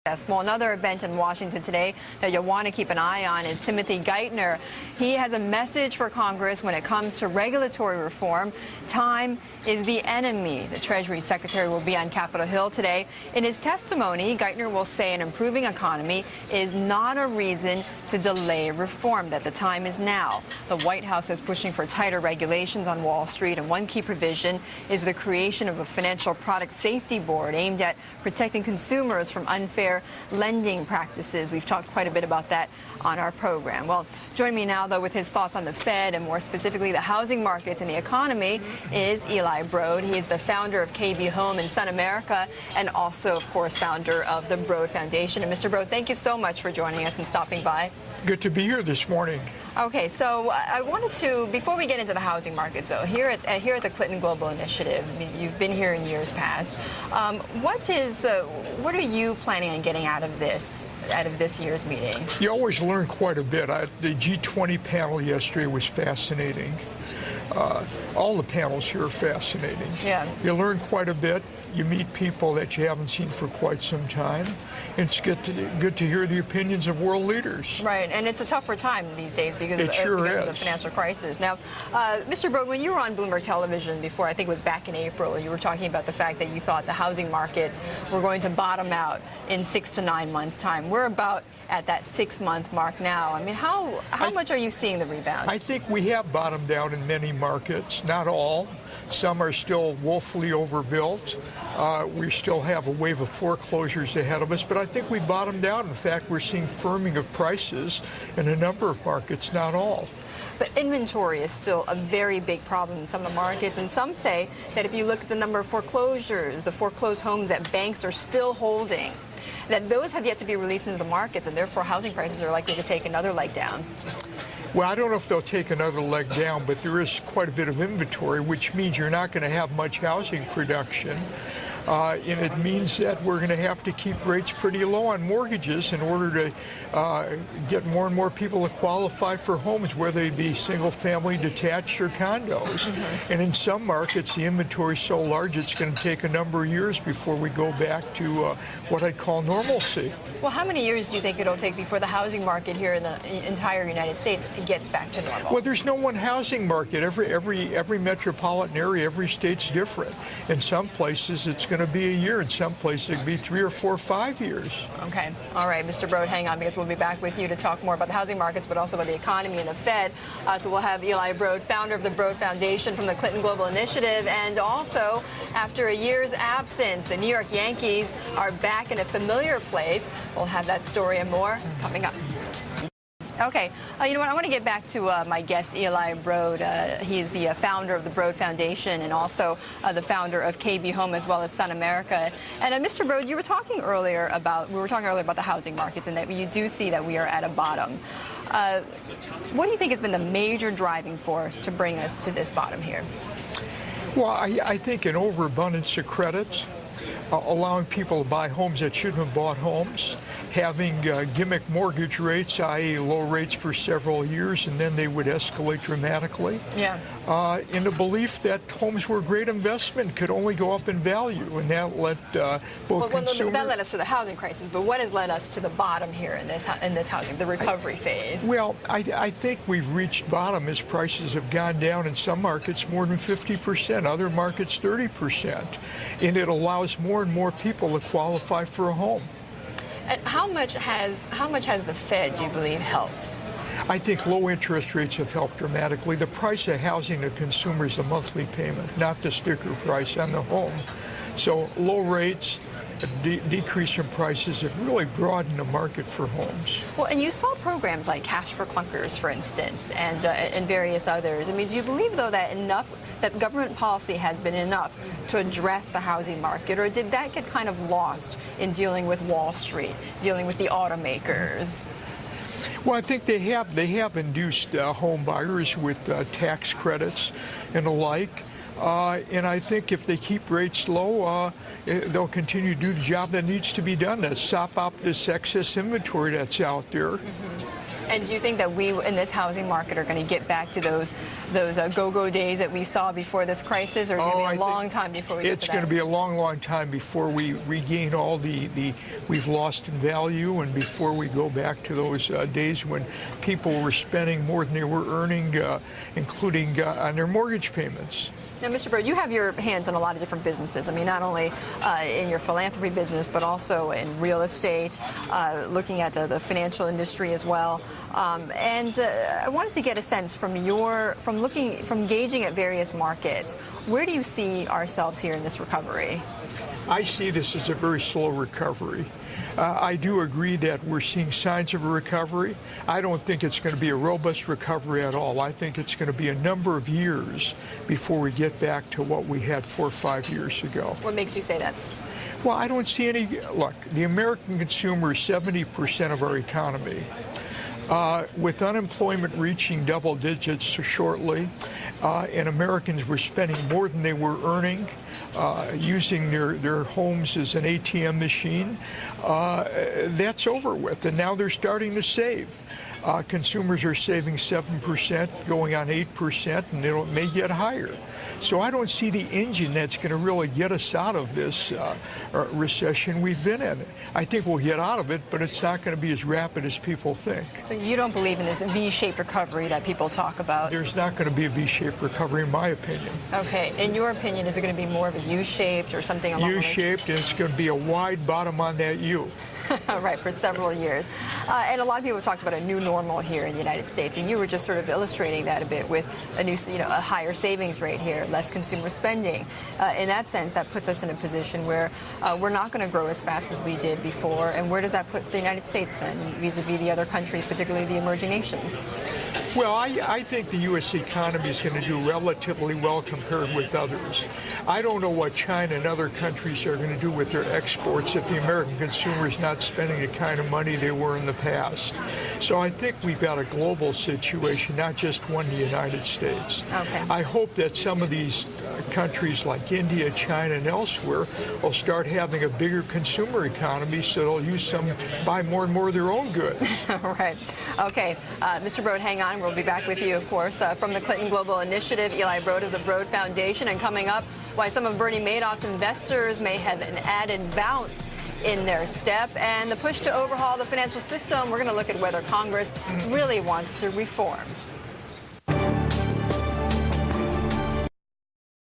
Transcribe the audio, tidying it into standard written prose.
Well, another event in Washington today that you'll want to keep an eye on is Timothy Geithner. He has a message for Congress when it comes to regulatory reform. Time is the enemy. The Treasury Secretary will be on Capitol Hill today. In his testimony, Geithner will say an improving economy is not a reason to delay reform, that the time is now. The White House is pushing for tighter regulations on Wall Street, and one key provision is the creation of a financial product safety board aimed at protecting consumers from unfair lending practices. We've talked quite a bit about that on our program. Well, joining me now, though, with his thoughts on the Fed and more specifically the housing markets and the economy is Eli Broad. He is the founder of KB Home in Sun America and also, of course, founder of the Broad Foundation. And Mr. Broad, thank you so much for joining us and stopping by. Good to be here this morning. Okay, so I wanted to, before we get into the housing markets, though, here at the Clinton Global Initiative, I mean, you've been here in years past. What are you planning on getting out of this year's meeting? You always learn quite a bit. The G20 panel yesterday was fascinating. All the panels here are fascinating. Yeah. You learn quite a bit. You meet people that you haven't seen for quite some time. It's good to hear the opinions of world leaders. Right, and it's a tougher time these days because of the financial crisis. Now, Mr. Broad, when you were on Bloomberg television before, I think it was back in April, you were talking about the fact that you thought the housing markets were going to bottom out in 6 to 9 months' time. We're about at that 6-month mark now. I mean, how much are you seeing the rebound? I think we have bottomed out in many markets, not all. Some are still woefully overbuilt. We still have a wave of foreclosures ahead of us, but I think we bottomed out. In fact, we're seeing firming of prices in a number of markets, not all. But inventory is still a very big problem in some of the markets, and some say that if you look at the number of foreclosures, the foreclosed homes that banks are still holding, that those have yet to be released into the markets, and therefore housing prices are likely to take another leg down. Well, I don't know if they'll take another leg down, but there is quite a bit of inventory, which means you're not going to have much housing production. And it means that we're going to have to keep rates pretty low on mortgages in order to get more and more people to qualify for homes, whether they be single-family, detached, or condos. Mm-hmm. And in some markets, the inventory is so large it's going to take a number of years before we go back to what I call normalcy. Well, how many years do you think it'll take before the housing market here in the entire United States gets back to normal? Well, there's no one housing market. Every metropolitan area, every state's different. In some places, it's going to be a year. In some places, it could be 3 or 4 or 5 years. Okay. All right, Mr. Broad, hang on, because we'll be back with you to talk more about the housing markets, but also about the economy and the Fed. So we'll have Eli Broad, founder of the Broad Foundation from the Clinton Global Initiative, and also, after a year's absence, the New York Yankees are back in a familiar place. We'll have that story and more coming up. Okay, you know what, I want to get back to my guest, Eli Broad. He's the founder of the Broad Foundation and also the founder of KB Home as well as Sun America. And Mr. Broad, we were talking earlier about the housing markets and that you do see that we are at a bottom. What do you think has been the major driving force to bring us to this bottom here? Well, I think an overabundance of credit, allowing people to buy homes that shouldn't have bought homes, having gimmick mortgage rates, i.e. low rates for several years, and then they would escalate dramatically. Yeah. In the belief that homes were a great investment, could only go up in value, and that led both consumers... That led us to the housing crisis, but what has led us to the bottom here in this housing, the recovery phase? Well, I think we've reached bottom as prices have gone down in some markets more than 50%, other markets 30%, and it allows more and more people to qualify for a home. And how much has the Fed, do you believe, helped? I think low interest rates have helped dramatically. The price of housing to consumers is the monthly payment, not the sticker price on the home. So low rates, decrease in prices have really broadened the market for homes. Well, and you saw programs like Cash for Clunkers, for instance, and various others. I mean, do you believe, though, that government policy has been enough to address the housing market, or did that get kind of lost in dealing with Wall Street, dealing with the automakers? Well, I think they have induced home buyers with tax credits and the like. And I think if they keep rates low, they'll continue to do the job that needs to be done to sop up this excess inventory that's out there. Mm-hmm. And do you think that we in this housing market are going to get back to those go-go days that we saw before this crisis, or is it going to be a long time before we get to that? It's going to be a long, long time before we regain all the we've lost in value, and before we go back to those days when people were spending more than they were earning, including on their mortgage payments. Now, Mr. Bird, you have your hands on a lot of different businesses. I mean, not only in your philanthropy business, but also in real estate, looking at the financial industry as well. I wanted to get a sense from gauging at various markets. Where do you see ourselves here in this recovery? I see this as a very slow recovery. I do agree that we're seeing signs of a recovery. I don't think it's going to be a robust recovery at all. I think it's going to be a number of years before we get back to what we had 4 or 5 years ago. What makes you say that? Well, I don't see any. Look, the American consumer is 70% of our economy. With unemployment reaching double digits shortly, and Americans were spending more than they were earning, using their homes as an ATM machine, that's over with, and now they're starting to save. Consumers are saving 7%, going on 8%, and it may get higher. So I don't see the engine that's going to really get us out of this recession we've been in. I think we'll get out of it, but it's not going to be as rapid as people think. So you don't believe in this V-shaped recovery that people talk about? There's not going to be a V-shaped recovery, in my opinion. Okay. In your opinion, is it going to be more of a U-shaped or something along those lines? U-shaped, and it's going to be a wide bottom on that U. Right, for several years. And a lot of people have talked about a new normal here in the United States, and you were just sort of illustrating that a bit with a higher savings rate here, less consumer spending. In that sense, that puts us in a position where we're not going to grow as fast as we did before. And where does that put the United States then, vis-a-vis the other countries, particularly the emerging nations? Well, I think the U.S. economy is going to do relatively well compared with others. I don't know what China and other countries are going to do with their exports if the American consumer is not spending the kind of money they were in the past. So I think we've got a global situation, not just one in the United States. Okay. I hope that some of these countries like India, China, and elsewhere will start having a bigger consumer economy, so they'll buy more and more of their own goods. Right. Okay. Mr. Broad, hang on. We'll be back with you, of course, from the Clinton Global Initiative, Eli Broad of the Broad Foundation, and coming up, why some of Bernie Madoff's investors may have an added bounce in their step, and the push to overhaul the financial system. We're going to look at whether Congress really wants to reform.